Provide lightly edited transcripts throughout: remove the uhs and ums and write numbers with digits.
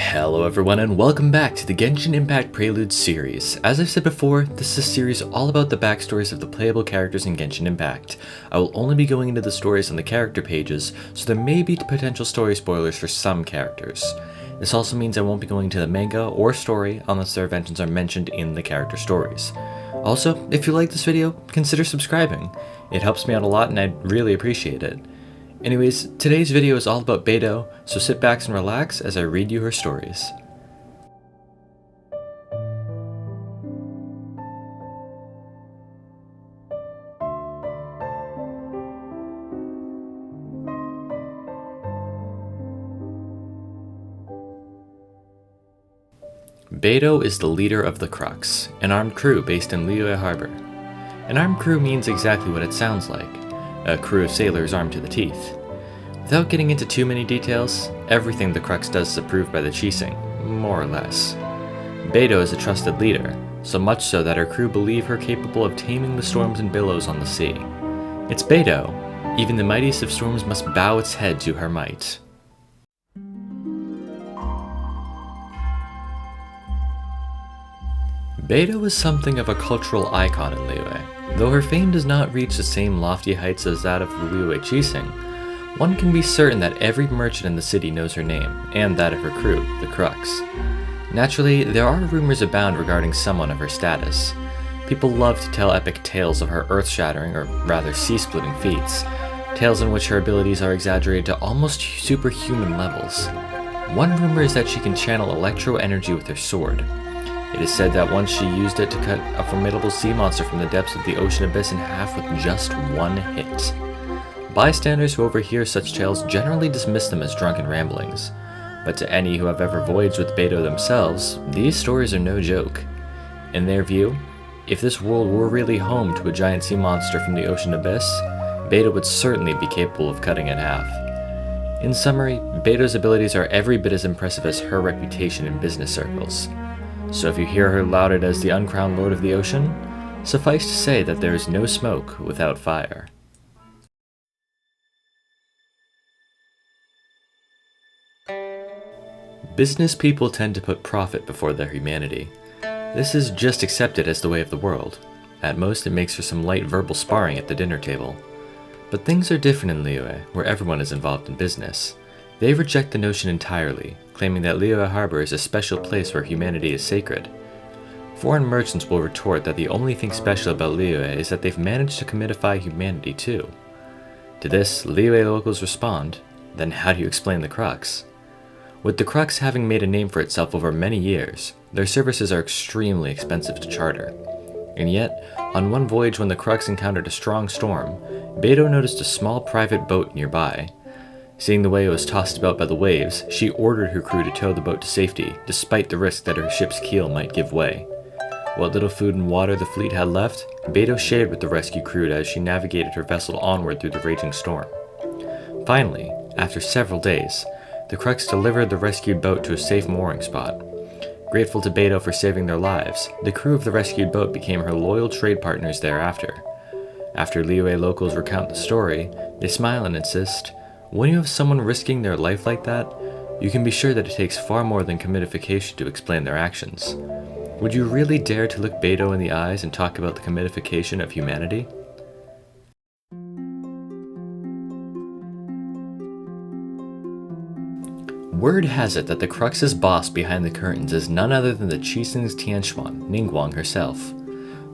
Hello everyone and welcome back to the Genshin Impact Preludes series. As I've said before, this is a series all about the backstories of the playable characters in Genshin Impact. I will only be going into the stories on the character pages, so there may be potential story spoilers for some characters. This also means I won't be going to the manga or story unless their inventions are mentioned in the character stories. Also, if you like this video, consider subscribing. It helps me out a lot and I'd really appreciate it. Anyways, today's video is all about Beidou, so sit back and relax as I read you her stories. Beidou is the leader of the Crux, an armed crew based in Liyue Harbor. An armed crew means exactly what it sounds like. A crew of sailors armed to the teeth. Without getting into too many details, everything the Crux does is approved by the Qixing, more or less. Beidou is a trusted leader, so much so that her crew believe her capable of taming the storms and billows on the sea. It's Beidou. Even the mightiest of storms must bow its head to her might. Beidou is something of a cultural icon in Liyue. Though her fame does not reach the same lofty heights as that of the Liyue Qixing, one can be certain that every merchant in the city knows her name, and that of her crew, the Crux. Naturally, there are rumors abound regarding someone of her status. People love to tell epic tales of her earth-shattering, or rather sea-splitting feats, tales in which her abilities are exaggerated to almost superhuman levels. One rumor is that she can channel electro energy with her sword. It is said that once she used it to cut a formidable sea monster from the depths of the ocean abyss in half with just one hit. Bystanders who overhear such tales generally dismiss them as drunken ramblings, but to any who have ever voyaged with Beidou themselves, these stories are no joke. In their view, if this world were really home to a giant sea monster from the ocean abyss, Beidou would certainly be capable of cutting it in half. In summary, Beidou's abilities are every bit as impressive as her reputation in business circles. So if you hear her lauded as the uncrowned lord of the ocean, suffice to say that there is no smoke without fire. Business people tend to put profit before their humanity. This is just accepted as the way of the world. At most, it makes for some light verbal sparring at the dinner table. But things are different in Liyue, where everyone is involved in business. They reject the notion entirely, claiming that Liyue Harbor is a special place where humanity is sacred. Foreign merchants will retort that the only thing special about Liyue is that they've managed to commodify humanity too. To this, Liyue locals respond, then how do you explain the Crux? With the Crux having made a name for itself over many years, their services are extremely expensive to charter. And yet, on one voyage when the Crux encountered a strong storm, Beidou noticed a small private boat nearby. Seeing the way it was tossed about by the waves, she ordered her crew to tow the boat to safety, despite the risk that her ship's keel might give way. What little food and water the fleet had left, Beidou shared with the rescue crew as she navigated her vessel onward through the raging storm. Finally, after several days, the Crux delivered the rescued boat to a safe mooring spot. Grateful to Beidou for saving their lives, the crew of the rescued boat became her loyal trade partners thereafter. After Liyue locals recount the story, they smile and insist, when you have someone risking their life like that, you can be sure that it takes far more than commodification to explain their actions. Would you really dare to look Beidou in the eyes and talk about the commodification of humanity? Word has it that the Crux's boss behind the curtains is none other than the Qixing's Tianquan, Ningguang herself.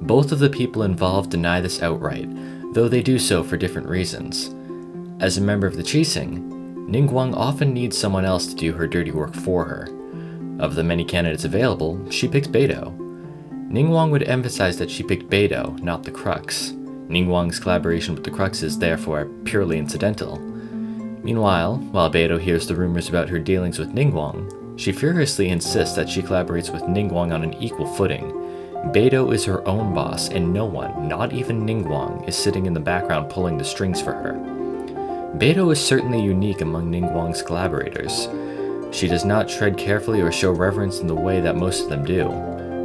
Both of the people involved deny this outright, though they do so for different reasons. As a member of the Qixing, Ningguang often needs someone else to do her dirty work for her. Of the many candidates available, she picked Beidou. Ningguang would emphasize that she picked Beidou, not the Crux. Ningguang's collaboration with the Crux is therefore purely incidental. Meanwhile, while Beidou hears the rumors about her dealings with Ningguang, she furiously insists that she collaborates with Ningguang on an equal footing. Beidou is her own boss, and no one, not even Ningguang, is sitting in the background pulling the strings for her. Beidou is certainly unique among Ningguang's collaborators. She does not tread carefully or show reverence in the way that most of them do.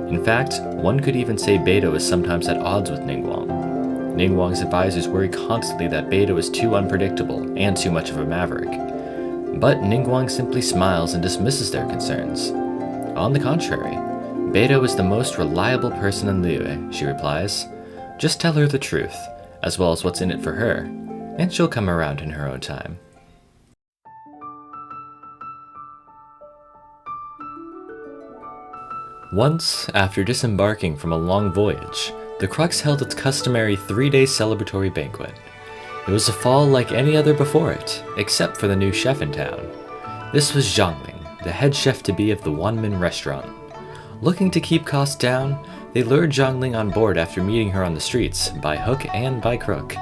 In fact, one could even say Beidou is sometimes at odds with Ningguang. Ningguang's advisors worry constantly that Beidou is too unpredictable and too much of a maverick. But Ningguang simply smiles and dismisses their concerns. On the contrary, Beidou is the most reliable person in Liyue, she replies. Just tell her the truth, as well as what's in it for her, and she'll come around in her own time. Once, after disembarking from a long voyage, the Crux held its customary 3-day celebratory banquet. It was a fall like any other before it, except for the new chef in town. This was Zhangling, the head chef-to-be of the Wanmin restaurant. Looking to keep costs down, they lured Zhangling on board after meeting her on the streets, by hook and by crook.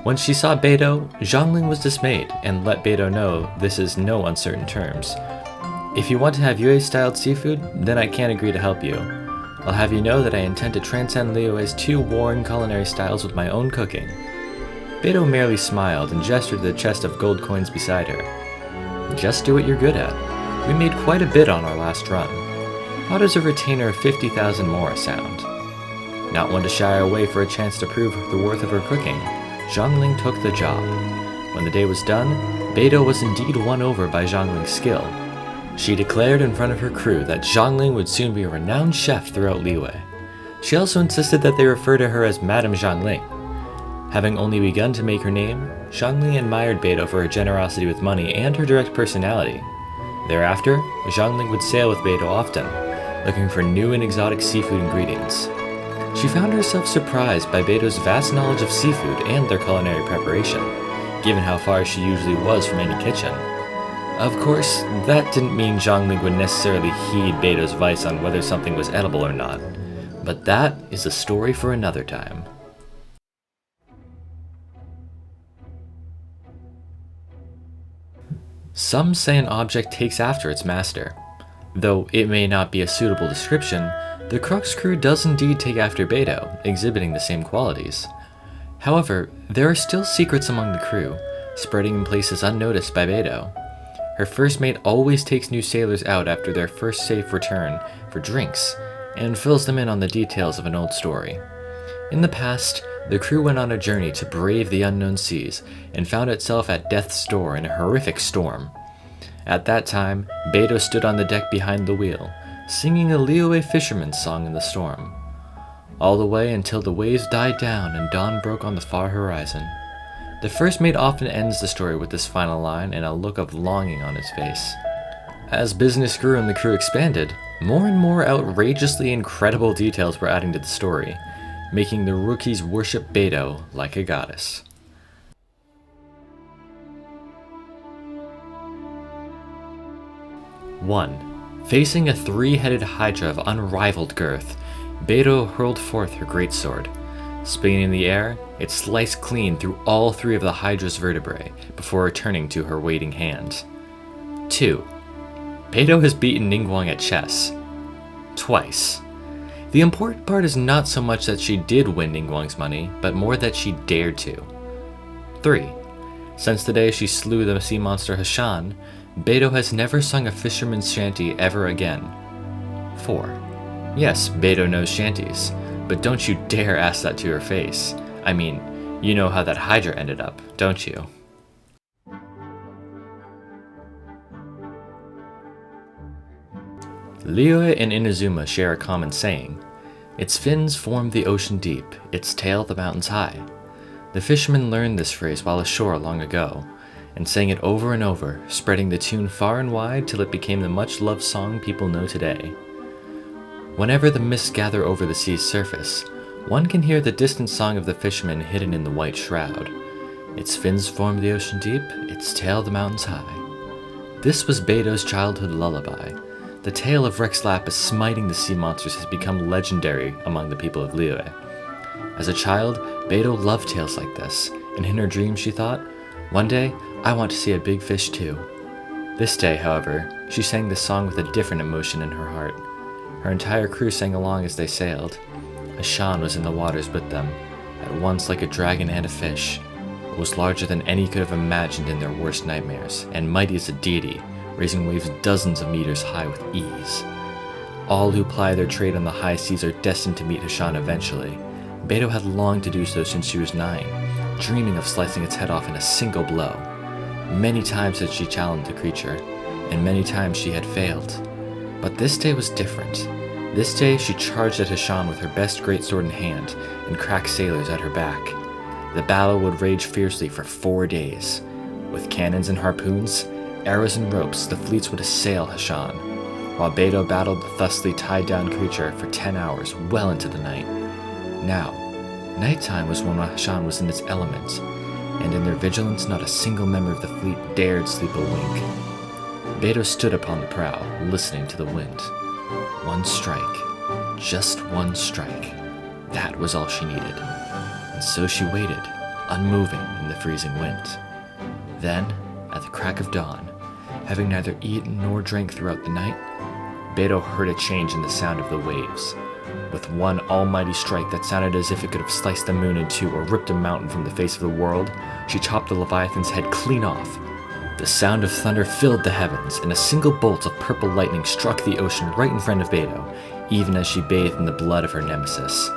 When she saw Beidou, Zhangling was dismayed and let Beidou know this is no uncertain terms. If you want to have Yue-styled seafood, then I can't agree to help you. I'll have you know that I intend to transcend Liyue's 2 warring culinary styles with my own cooking. Beidou merely smiled and gestured to the chest of gold coins beside her. Just do what you're good at. We made quite a bit on our last run. How does a retainer of 50,000 more sound? Not one to shy away for a chance to prove the worth of her cooking, Zhangling took the job. When the day was done, Beidou was indeed won over by Zhangling's skill. She declared in front of her crew that Zhangling would soon be a renowned chef throughout Liyue. She also insisted that they refer to her as Madame Zhangling. Having only begun to make her name, Zhangling admired Beidou for her generosity with money and her direct personality. Thereafter, Zhangling would sail with Beidou often, looking for new and exotic seafood ingredients. She found herself surprised by Beidou's vast knowledge of seafood and their culinary preparation, given how far she usually was from any kitchen. Of course, that didn't mean Zhangling would necessarily heed Beidou's advice on whether something was edible or not, but that is a story for another time. Some say an object takes after its master. Though it may not be a suitable description, the Crux crew does indeed take after Beidou, exhibiting the same qualities. However, there are still secrets among the crew, spreading in places unnoticed by Beidou. Her first mate always takes new sailors out after their first safe return for drinks, and fills them in on the details of an old story. In the past, the crew went on a journey to brave the unknown seas, and found itself at death's door in a horrific storm. At that time, Beidou stood on the deck behind the wheel, singing a Liyue fisherman's song in the storm, all the way until the waves died down and dawn broke on the far horizon. The first mate often ends the story with this final line and a look of longing on his face. As business grew and the crew expanded, more and more outrageously incredible details were adding to the story, making the rookies worship Beidou like a goddess. One, facing a 3-headed hydra of unrivaled girth, Beidou hurled forth her greatsword. Spinning in the air, it sliced clean through all 3 of the hydra's vertebrae before returning to her waiting hand. 2. Beidou has beaten Ningguang at chess. Twice. The important part is not so much that she did win Ningguang's money, but more that she dared to. 3. Since the day she slew the sea monster Hashan, Beidou has never sung a fisherman's shanty ever again. 4. Yes, Beidou knows shanties, but don't you dare ask that to her face. I mean, you know how that hydra ended up, don't you? Liyue and Inazuma share a common saying: its fins form the ocean deep, its tail the mountains high. The fishermen learned this phrase while ashore long ago, and sang it over and over, spreading the tune far and wide till it became the much-loved song people know today. Whenever the mists gather over the sea's surface, one can hear the distant song of the fisherman hidden in the white shroud. Its fins form the ocean deep, its tail the mountains high. This was Beidou's childhood lullaby. The tale of Rex Lapis smiting the sea monsters has become legendary among the people of Liyue. As a child, Beidou loved tales like this, and in her dreams she thought, "One day, I want to see a big fish too." This day, however, she sang this song with a different emotion in her heart. Her entire crew sang along as they sailed. Hashan was in the waters with them, at once like a dragon and a fish. It was larger than any could have imagined in their worst nightmares, and mighty as a deity, raising waves dozens of meters high with ease. All who ply their trade on the high seas are destined to meet Hashan eventually. Beidou had longed to do so since she was 9, dreaming of slicing its head off in a single blow. Many times had she challenged the creature, and many times she had failed. But this day was different. This day she charged at Hashan with her best greatsword in hand and crack sailors at her back. The battle would rage fiercely for 4 days. With cannons and harpoons, arrows and ropes, the fleets would assail Hashan, while Beidou battled the thusly tied down creature for 10 hours well into the night. Now, nighttime was when Hashan was in its element, and in their vigilance not a single member of the fleet dared sleep a wink. Beidou stood upon the prow, listening to the wind. One strike, just one strike. That was all she needed. And so she waited, unmoving in the freezing wind. Then, at the crack of dawn, having neither eaten nor drank throughout the night, Beidou heard a change in the sound of the waves. With one almighty strike that sounded as if it could have sliced the moon in two or ripped a mountain from the face of the world, she chopped the Leviathan's head clean off. The sound of thunder filled the heavens, and a single bolt of purple lightning struck the ocean right in front of Beidou, even as she bathed in the blood of her nemesis.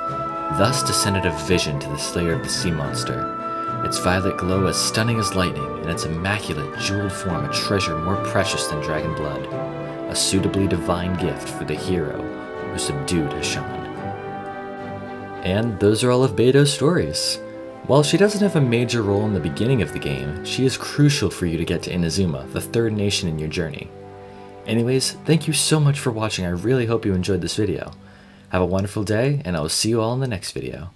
Thus descended a vision to the slayer of the sea monster, its violet glow as stunning as lightning, and its immaculate, jeweled form a treasure more precious than dragon blood, a suitably divine gift for the hero who subdued Hashan. And those are all of Beidou's stories. While she doesn't have a major role in the beginning of the game, she is crucial for you to get to Inazuma, the third nation in your journey. Anyways, thank you so much for watching. I really hope you enjoyed this video. Have a wonderful day, and I will see you all in the next video.